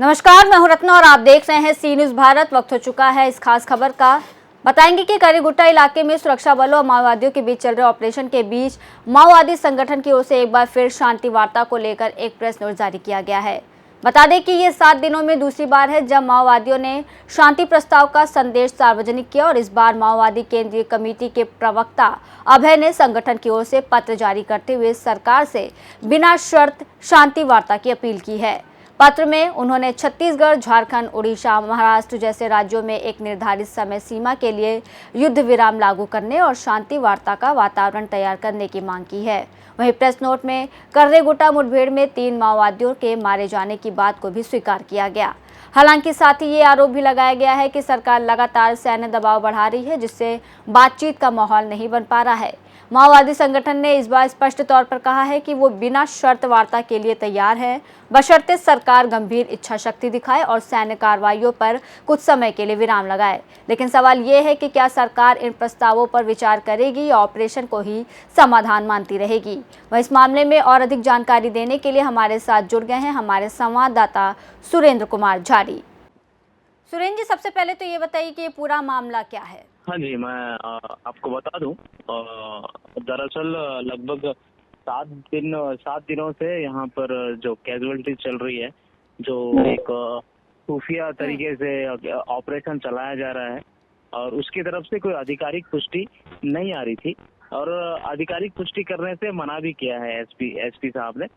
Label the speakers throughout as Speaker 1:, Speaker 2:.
Speaker 1: नमस्कार, मैं हूं रत्ना और आप देख रहे हैं सी न्यूज़ भारत। वक्त हो चुका है इस खास खबर का। बताएंगे कि करीगुट्टा इलाके में सुरक्षा बलों और माओवादियों के बीच चल रहे ऑपरेशन के बीच माओवादी संगठन की ओर से एक बार फिर शांति वार्ता को लेकर एक प्रेस नोट जारी किया गया है। बता दें कि ये 7 दिनों में दूसरी बार है जब माओवादियों ने शांति प्रस्ताव का संदेश सार्वजनिक किया और इस बार माओवादी केंद्रीय कमेटी के प्रवक्ता अभय ने संगठन की ओर से पत्र जारी करते हुए सरकार से बिना शर्त शांति वार्ता की अपील की है। पत्र में उन्होंने छत्तीसगढ़, झारखंड, उड़ीसा, महाराष्ट्र जैसे राज्यों में एक निर्धारित समय सीमा के लिए युद्ध विराम लागू करने और शांति वार्ता का वातावरण तैयार करने की मांग की है। वहीं प्रेस नोट में कर्रेगुट्टा मुठभेड़ में 3 माओवादियों के मारे जाने की बात को भी स्वीकार किया गया। हालांकि साथ ही ये आरोप भी लगाया गया है कि सरकार लगातार सैन्य दबाव बढ़ा रही है, जिससे बातचीत का माहौल नहीं बन पा रहा है। माओवादी संगठन ने इस बार स्पष्ट तौर पर कहा है कि वो बिना शर्त वार्ता के लिए तैयार है, बशर्ते सरकार गंभीर इच्छा शक्ति दिखाए और सैन्य कार्रवाइयों पर कुछ समय के लिए विराम लगाए। लेकिन सवाल ये है कि क्या सरकार इन प्रस्तावों पर विचार करेगी या ऑपरेशन को ही समाधान मानती रहेगी। वह इस मामले में और अधिक जानकारी देने के लिए हमारे साथ जुड़ गए हैं हमारे संवाददाता सुरेंद्र कुमार झाड़ी। सुरेंद्र जी, सबसे पहले तो ये बताइए कि ये पूरा मामला क्या है।
Speaker 2: हाँ जी, मैं आपको बता दूं, दरअसल लगभग 7 दिनों से यहाँ पर जो कैजुअलिटी चल रही है, जो एक खुफिया तरीके से ऑपरेशन चलाया जा रहा है और उसकी तरफ से कोई आधिकारिक पुष्टि नहीं आ रही थी और आधिकारिक पुष्टि करने से मना भी किया है एसपी साहब ने।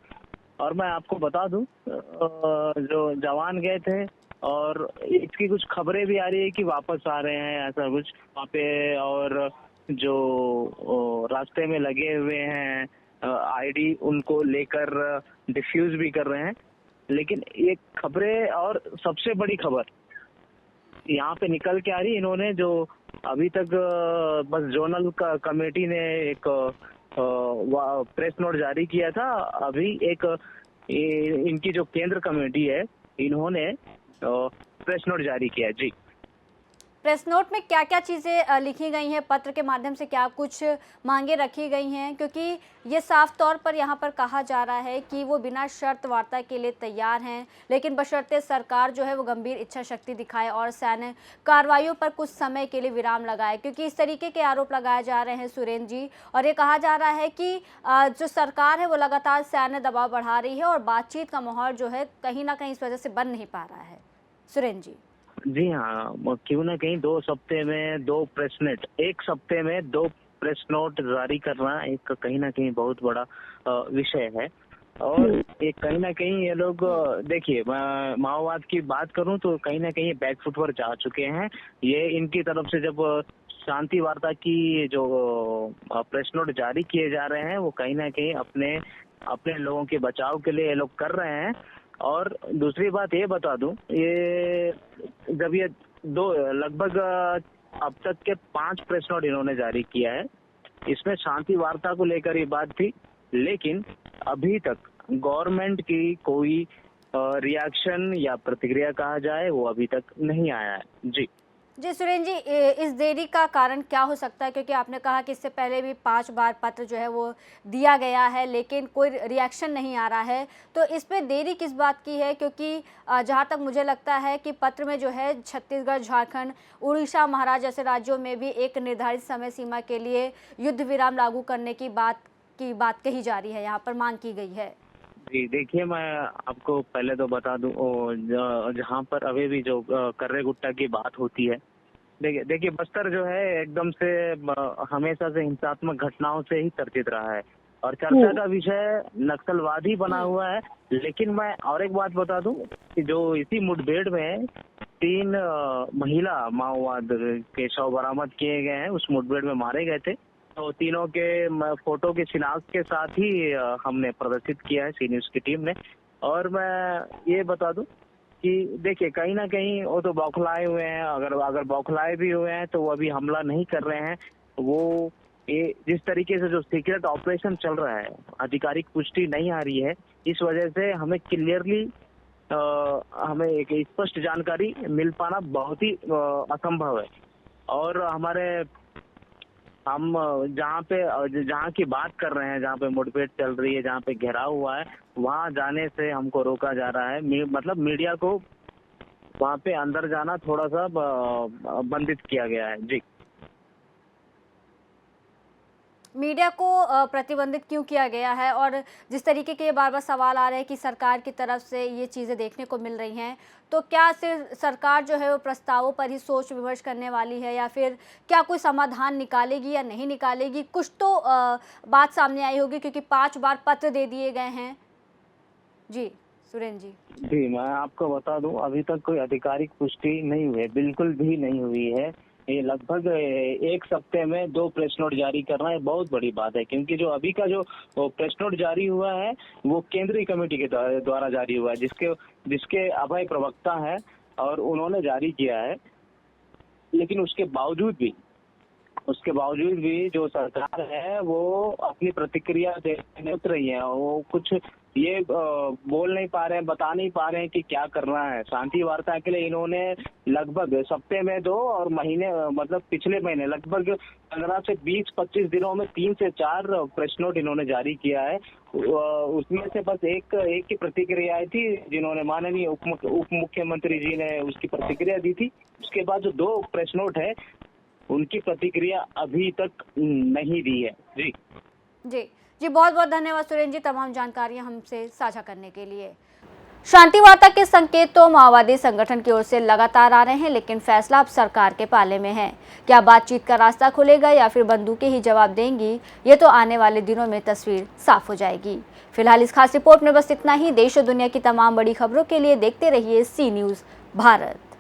Speaker 2: और मैं आपको बता दूं, जो जवान गए थे और इसकी कुछ खबरें भी आ रही है कि वापस आ रहे हैं, ऐसा कुछ वहाँ पे। और जो रास्ते में लगे हुए हैं आईडी, उनको लेकर डिफ्यूज भी कर रहे हैं। लेकिन ये खबरें और सबसे बड़ी खबर यहाँ पे निकल के आ रही, इन्होंने जो अभी तक बस जोनल कमेटी ने एक प्रेस नोट जारी किया था। अभी एक इनकी जो केंद्र कमेटी है, इन्होंने प्रेस नोट जारी किया। जी,
Speaker 1: प्रेस नोट में क्या क्या चीज़ें लिखी गई हैं, पत्र के माध्यम से क्या कुछ मांगे रखी गई हैं, क्योंकि ये साफ तौर पर यहाँ पर कहा जा रहा है कि वो बिना शर्त वार्ता के लिए तैयार हैं, लेकिन बशर्ते सरकार जो है वो गंभीर इच्छा शक्ति दिखाए और सैन्य कार्रवाइयों पर कुछ समय के लिए विराम लगाए, क्योंकि इस तरीके के आरोप लगाए जा रहे हैं सुरेंद्र जी। और ये कहा जा रहा है कि जो सरकार है वो लगातार सैन्य दबाव बढ़ा रही है और बातचीत का माहौल जो है कहीं ना कहीं इस वजह से बन नहीं पा रहा है। सुरेंद्र जी।
Speaker 2: जी हाँ, क्यों ना कहीं 2 हफ्ते में 2 प्रेस नोट, 1 हफ्ते में 2 प्रेस नोट जारी करना एक कहीं ना कहीं बहुत बड़ा विषय है। और एक कहीं ना कहीं ये लोग, देखिए, मैं माओवाद की बात करूं तो कहीं ना कहीं बैकफुट पर जा चुके हैं। ये इनकी तरफ से जब शांति वार्ता की जो प्रेस नोट जारी किए जा रहे हैं, वो कहीं ना कहीं अपने अपने लोगों के बचाव के लिए ये लोग कर रहे हैं। और दूसरी बात ये बता दूं, ये जब ये लगभग अब तक के 5 प्रेस नोट इन्होंने जारी किया है, इसमें शांति वार्ता को लेकर ये बात थी, लेकिन अभी तक गवर्नमेंट की कोई रिएक्शन या प्रतिक्रिया कहा जाए, वो अभी तक नहीं आया है। जी
Speaker 1: सुरेंद्र जी, इस देरी का कारण क्या हो सकता है, क्योंकि आपने कहा कि इससे पहले भी 5 बार पत्र जो है वो दिया गया है लेकिन कोई रिएक्शन नहीं आ रहा है, तो इस पे देरी किस बात की है? क्योंकि जहाँ तक मुझे लगता है कि पत्र में जो है छत्तीसगढ़, झारखंड, उड़ीसा, महाराष्ट्र जैसे राज्यों में भी एक निर्धारित समय सीमा के लिए युद्ध विराम लागू करने की बात कही जा रही है, यहाँ पर मांग की गई है।
Speaker 2: जी, देखिए, मैं आपको पहले तो बता दूं, जहाँ पर अभी भी जो कर्रेगुट्टा की बात होती है, देखिए बस्तर जो है एकदम से हमेशा से हिंसात्मक घटनाओं से ही चर्चित रहा है और चर्चा का विषय नक्सलवाद ही बना हुआ है। लेकिन मैं और एक बात बता दूं कि जो इसी मुठभेड़ में 3 महिला माओवाद के शव बरामद किए गए हैं, उस मुठभेड़ में मारे गए थे। तो तीनों के फोटो की शिनाख्त के साथ ही हमने प्रदर्शित किया है सी न्यूज़ की टीम ने। और मैं ये बता दूं कि देखिए, कहीं ना कहीं वो तो बौखलाए हुए हैं। अगर बौखलाए भी हुए हैं तो वो अभी हमला नहीं कर रहे हैं। वो ये जिस तरीके से जो सीक्रेट ऑपरेशन चल रहा है, आधिकारिक पुष्टि नहीं आ रही है, इस वजह से हमें क्लियरली हमें एक स्पष्ट जानकारी मिल पाना बहुत ही असंभव है। और हमारे हम जहाँ की बात कर रहे हैं, जहाँ पे मुठभेड़ चल रही है, जहाँ पे घेराव हुआ है, वहाँ जाने से हमको रोका जा रहा है। मतलब मीडिया को वहाँ पे अंदर जाना थोड़ा सा बंदित किया गया है। जी।
Speaker 1: मीडिया को प्रतिबंधित क्यों किया गया है? और जिस तरीके के बार बार सवाल आ रहे हैं कि सरकार की तरफ से ये चीज़ें देखने को मिल रही हैं, तो क्या सिर्फ सरकार जो है वो प्रस्तावों पर ही सोच विमर्श करने वाली है, या फिर क्या कोई समाधान निकालेगी या नहीं निकालेगी? कुछ तो बात सामने आई होगी, क्योंकि 5 बार पत्र दे दिए गए हैं। जी सुरेंद्र जी।
Speaker 2: जी, मैं आपको बता दूं, अभी तक कोई आधिकारिक पुष्टि नहीं हुई है, बिल्कुल भी नहीं हुई है। ये लगभग 1 सप्ते में 2 प्रेस नोट जारी करना है, बहुत बड़ी बात है, क्योंकि जो अभी का जो प्रेस नोट जारी हुआ है वो केंद्रीय कमेटी के द्वारा जारी हुआ है, जिसके अभय प्रवक्ता है और उन्होंने जारी किया है। लेकिन उसके बावजूद भी जो सरकार है वो अपनी प्रतिक्रिया देने उतर रही है। वो कुछ ये बोल नहीं पा रहे हैं, बता नहीं पा रहे हैं कि क्या करना है। शांति वार्ता के लिए इन्होंने लगभग सप्ते में 2 और महीने मतलब पिछले महीने लगभग 15 से 20-25 दिनों में 3 से 4 प्रेस नोट इन्होंने जारी किया है। उसमें से बस एक की प्रतिक्रिया आई थी, जिन्होंने माननीय उप मुख्यमंत्री जी ने उसकी प्रतिक्रिया दी थी। उसके बाद जो 2 प्रेस नोट है उनकी प्रतिक्रिया अभी तक नहीं दी है। जी
Speaker 1: जी जी, बहुत बहुत धन्यवाद सुरेंद्र जी, तमाम जानकारियां हमसे साझा करने के लिए। शांति वार्ता के संकेत तो माओवादी संगठन की ओर से लगातार आ रहे हैं, लेकिन फैसला अब सरकार के पाले में है। क्या बातचीत का रास्ता खुलेगा या फिर बंदूकें ही जवाब देंगी, ये तो आने वाले दिनों में तस्वीर साफ हो जाएगी। फिलहाल इस खास रिपोर्ट में बस इतना ही। देश और दुनिया की तमाम बड़ी खबरों के लिए देखते रहिए सी न्यूज़ भारत।